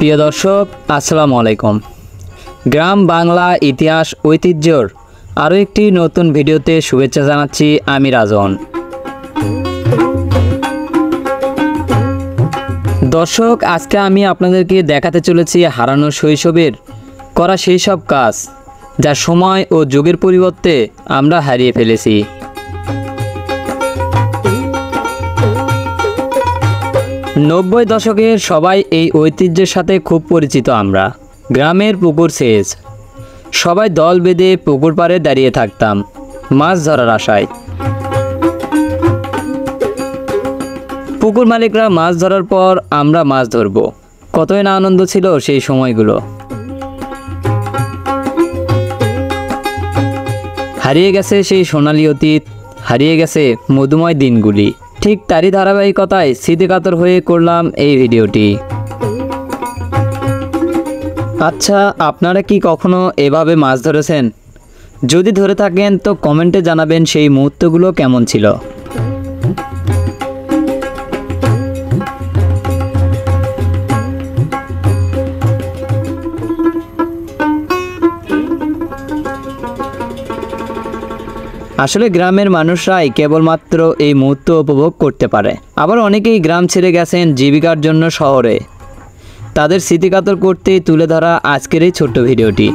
প্রিয় দর্শক আসসালামু আলাইকুম। গ্রাম বাংলা ইতিহাস ঐতিহ্যর আরও একটি নতুন ভিডিওতে শুভেচ্ছা জানাচ্ছি আমি রাজন। দর্শক আজকে আমি আপনাদেরকে দেখাতে চলেছি হারানো শৈশবের করা সেই সব কাজ যা সময় ও যুগের পরিবর্তে আমরা হারিয়ে ফেলেছি। নব্বই দশকের সবাই এই ঐতিহ্যের সাথে খুব পরিচিত। আমরা গ্রামের পুকুর সেচ সবাই দল বেঁধে পুকুর পাড়ে দাঁড়িয়ে থাকতাম মাছ ধরার আশায়। পুকুর মালিকরা মাছ ধরার পর আমরা মাছ ধরব। কতই না আনন্দ ছিল সেই সময়গুলো। হারিয়ে গেছে সেই সোনালী অতীত, হারিয়ে গেছে মধুময় দিনগুলি। ঠিক তারই ধারাবাহিকতায় স্মৃতিকাতর হয়ে করলাম এই ভিডিওটি। আচ্ছা, আপনারা কি কখনো এভাবে মাছ ধরেছেন? যদি ধরে থাকেন তো কমেন্টে জানাবেন সেই মুহূর্তগুলো কেমন ছিল। আসলে গ্রামের মানুষরাই কেবলমাত্র এই মুহূর্ত উপভোগ করতে পারে। আবার অনেকেই গ্রাম ছেড়ে গেছেন জীবিকার জন্য শহরে। তাদের স্মৃতিকাতর করতেই তুলে ধরা আজকের এই ছোট্ট ভিডিওটি।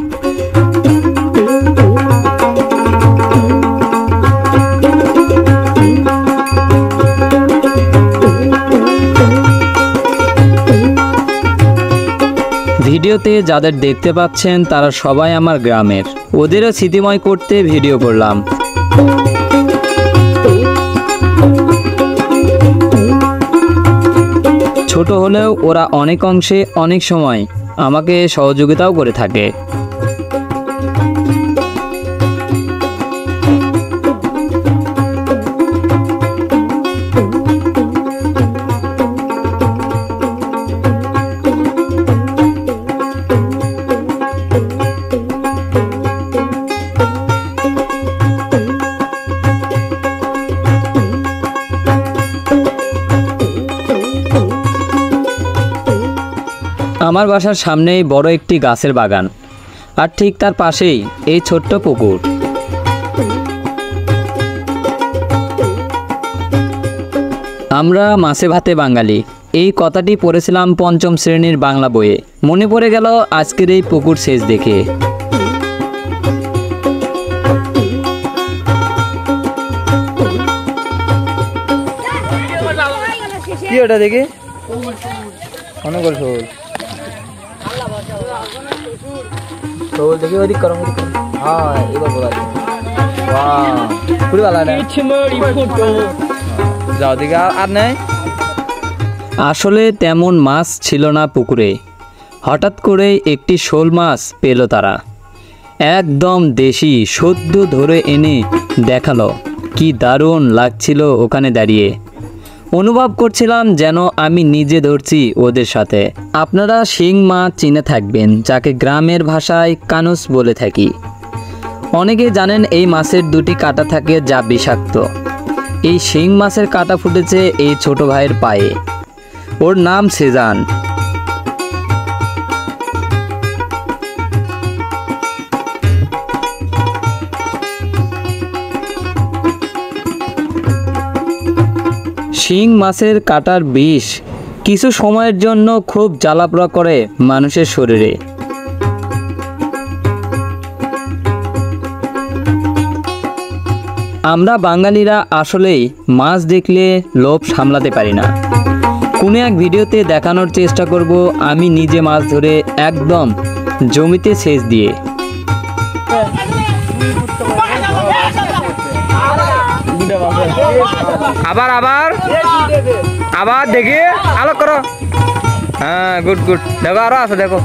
ভিডিওতে যাদের দেখতে পাচ্ছেন তারা সবাই আমার গ্রামের। ওদেরও স্মৃতিময় করতে ভিডিও করলাম। ছোট হলেও ওরা অনেক অংশে অনেক সময় আমাকে সহযোগিতাও করে থাকে। আমার বাসার সামনেই বড় একটি গাছের বাগান, আর ঠিক তার পাশেই এই ছোট্ট পুকুর। আমরা মাছে ভাতে বাঙালি, এই কথাটি পড়েছিলাম পঞ্চম শ্রেণীর বাংলা বইয়ে। মনে পড়ে গেল আজকের এই পুকুর সেচ দেখে। কি ওটা দেখি অনেক শোল শোল দেখি ওদিক করো। হ্যাঁ এবার বোঝা খুবই ভালো যাও দিকে আর নেই। আসলে তেমন মাছ ছিল না পুকুরে। হঠাৎ করে একটি শোল মাছ পেল তারা। একদম দেশি, সদ্য ধরে এনে দেখালো। কি দারুণ লাগছিল ওখানে দাঁড়িয়ে। অনুভব করছিলাম যেন আমি নিজে ধরছি ওদের সাথে। আপনারা শিং মাছ চিনে থাকবেন, যাকে গ্রামের ভাষায় কানুস বলে থাকি। অনেকে জানেন এই মাছের দুটি কাঁটা থাকে যা বিষাক্ত। এই শিং মাছের কাঁটা ফুটেছে এই ছোট ভাইয়ের পায়ে। ওর নাম সেজান। শিং মাছের কাঁটার বিষ কিছু সময়ের জন্য খুব জ্বালাপোড়া করে মানুষের শরীরে। আমরা বাঙালিরা আসলেই মাছ দেখলে লোভ সামলাতে পারি না। কোনো এক ভিডিওতে দেখানোর চেষ্টা করব আমি নিজে মাছ ধরে একদম জমিতে সেচ দিয়ে। আবার আবার আবার দেখি আলো করো। হ্যাঁ গুড গুড। দেখো আরো আছে, দেখো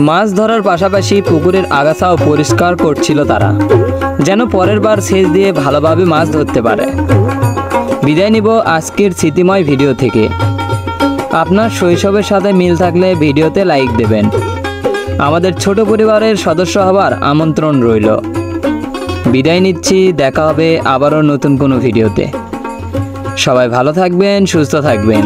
মাছ ধরার পাশাপাশি পুকুরের আগাছাও পরিষ্কার করছিল তারা, যেন পরের বার সেচ দিয়ে ভালোভাবে মাছ ধরতে পারে। বিদায় নিব আজকের স্মৃতিময় ভিডিও থেকে। আপনার শৈশবের সাথে মিল থাকলে ভিডিওতে লাইক দেবেন। আমাদের ছোট পরিবারের সদস্য হবার আমন্ত্রণ রইল। বিদায় নিচ্ছি। দেখা হবে আবারও নতুন কোনো ভিডিওতে। সবাই ভালো থাকবেন, সুস্থ থাকবেন।